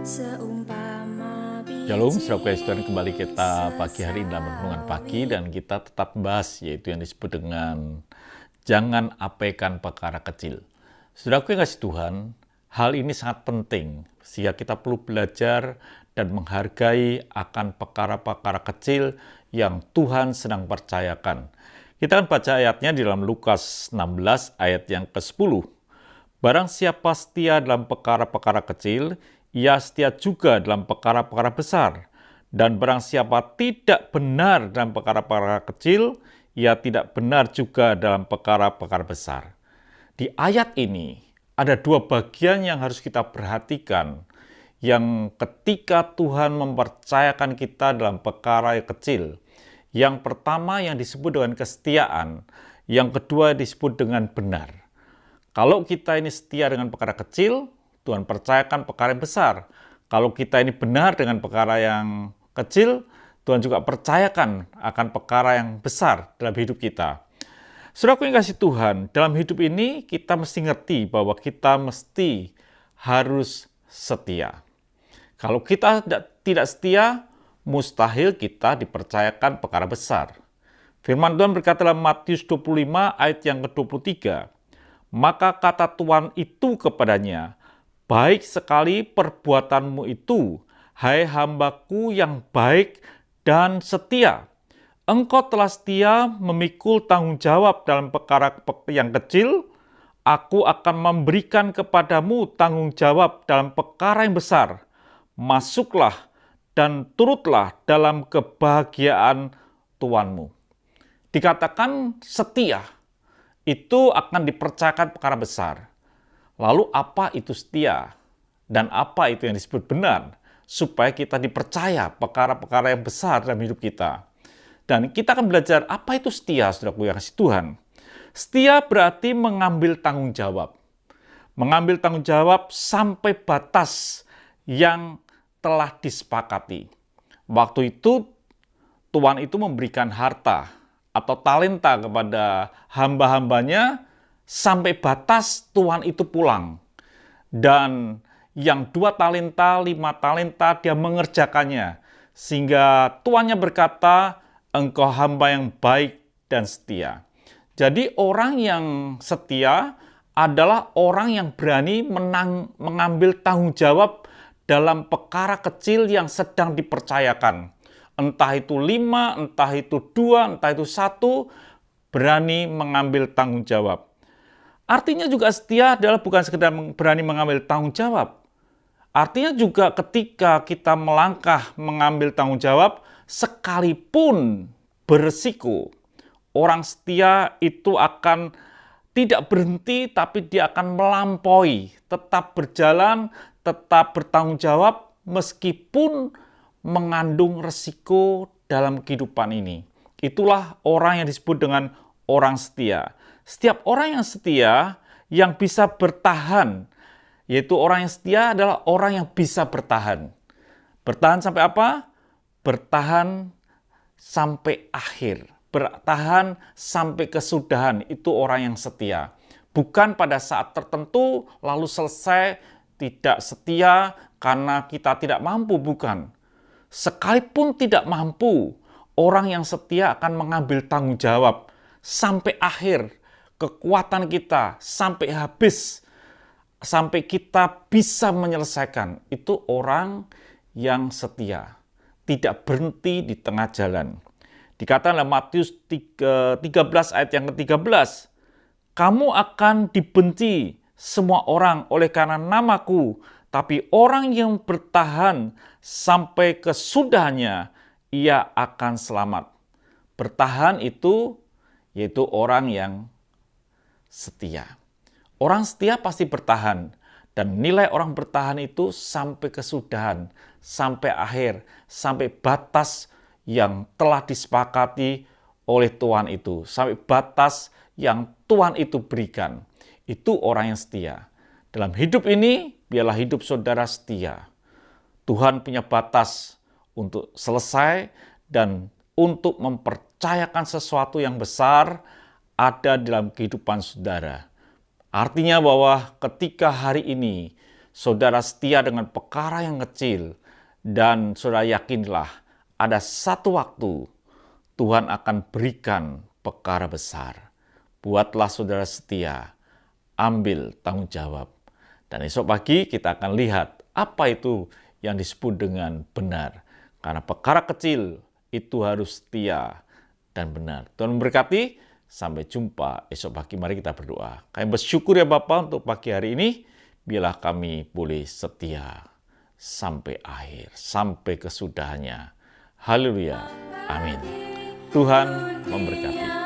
Shalom, saudara Tuhan, kembali kita pagi hari ini dalam renungan pagi dan kita tetap membahas yaitu yang disebut dengan jangan abaikan perkara kecil. Saudaraku yang kasih Tuhan, hal ini sangat penting sehingga kita perlu belajar dan menghargai akan perkara-perkara kecil yang Tuhan sedang percayakan. Kita akan baca ayatnya di dalam Lukas 16 ayat yang ke-10. Barang siapa setia dalam perkara-perkara kecil, ia setia juga dalam perkara-perkara besar. Dan barang siapa tidak benar dalam perkara-perkara kecil, ia tidak benar juga dalam perkara-perkara besar. Di ayat ini, ada dua bagian yang harus kita perhatikan. Yang ketika Tuhan mempercayakan kita dalam perkara yang kecil. Yang pertama yang disebut dengan kesetiaan, yang kedua disebut dengan benar. Kalau kita ini setia dengan perkara kecil, Tuhan percayakan perkara yang besar. Kalau kita ini benar dengan perkara yang kecil, Tuhan juga percayakan akan perkara yang besar dalam hidup kita. Saudaraku yang kasih Tuhan, dalam hidup ini kita mesti ngerti bahwa kita mesti harus setia. Kalau kita tidak setia, mustahil kita dipercayakan perkara besar. Firman Tuhan berkata dalam Matius 25 ayat yang ke-23, maka kata Tuhan itu kepadanya, baik sekali perbuatanmu itu, hai hambaku yang baik dan setia. Engkau telah setia memikul tanggung jawab dalam perkara yang kecil, aku akan memberikan kepadamu tanggung jawab dalam perkara yang besar. Masuklah dan turutlah dalam kebahagiaan Tuhanmu. Dikatakan setia, itu akan dipercayakan perkara besar. Lalu apa itu setia? Dan apa itu yang disebut benar? Supaya kita dipercaya perkara-perkara yang besar dalam hidup kita. Dan kita akan belajar apa itu setia, saudaraku yang kasih Tuhan. Setia berarti mengambil tanggung jawab. Mengambil tanggung jawab sampai batas yang telah disepakati. Waktu itu Tuhan itu memberikan harta atau talenta kepada hamba-hambanya sampai batas Tuhan itu pulang. Dan yang 2 talenta, 5 talenta dia mengerjakannya. Sehingga tuannya berkata, engkau hamba yang baik dan setia. Jadi orang yang setia adalah orang yang berani mengambil tanggung jawab dalam perkara kecil yang sedang dipercayakan. Entah itu 5, entah itu 2, entah itu 1, berani mengambil tanggung jawab. Artinya juga setia adalah bukan sekedar berani mengambil tanggung jawab. Artinya juga ketika kita melangkah mengambil tanggung jawab, sekalipun berisiko, orang setia itu akan tidak berhenti, tapi dia akan melampaui, tetap berjalan, tetap bertanggung jawab, meskipun mengandung resiko dalam kehidupan ini. Itulah orang yang disebut dengan orang setia. Setiap orang yang setia yang bisa bertahan, yaitu orang yang setia adalah orang yang bisa bertahan. Bertahan sampai apa? Bertahan sampai akhir. Bertahan sampai kesudahan. Itu orang yang setia. Bukan pada saat tertentu lalu selesai tidak setia karena kita tidak mampu, bukan. Sekalipun tidak mampu, orang yang setia akan mengambil tanggung jawab sampai akhir. Kekuatan kita sampai habis, sampai kita bisa menyelesaikan. Itu orang yang setia, tidak berhenti di tengah jalan. Dikatakan dalam Matius 13 ayat yang ke-13, kamu akan dibenci semua orang oleh karena namaku, tapi orang yang bertahan sampai kesudahannya, ia akan selamat. Bertahan itu yaitu orang yang setia. Orang setia pasti bertahan. Dan nilai orang bertahan itu sampai kesudahan, sampai akhir, sampai batas yang telah disepakati oleh Tuhan itu. Sampai batas yang Tuhan itu berikan. Itu orang yang setia. Dalam hidup ini, biarlah hidup saudara setia. Tuhan punya batas untuk selesai dan untuk mempercayakan sesuatu yang besar ada dalam kehidupan saudara. Artinya bahwa ketika hari ini saudara setia dengan perkara yang kecil, dan saudara yakinlah ada satu waktu Tuhan akan berikan perkara besar. Buatlah saudara setia, ambil tanggung jawab. Dan esok pagi kita akan lihat apa itu yang disebut dengan benar. Karena perkara kecil itu harus setia dan benar. Tuhan memberkati, sampai jumpa esok pagi. Mari kita berdoa. Kami bersyukur ya Bapa untuk pagi hari ini. Biarlah kami boleh setia sampai akhir, sampai kesudahannya. Haleluya. Amin. Tuhan memberkati.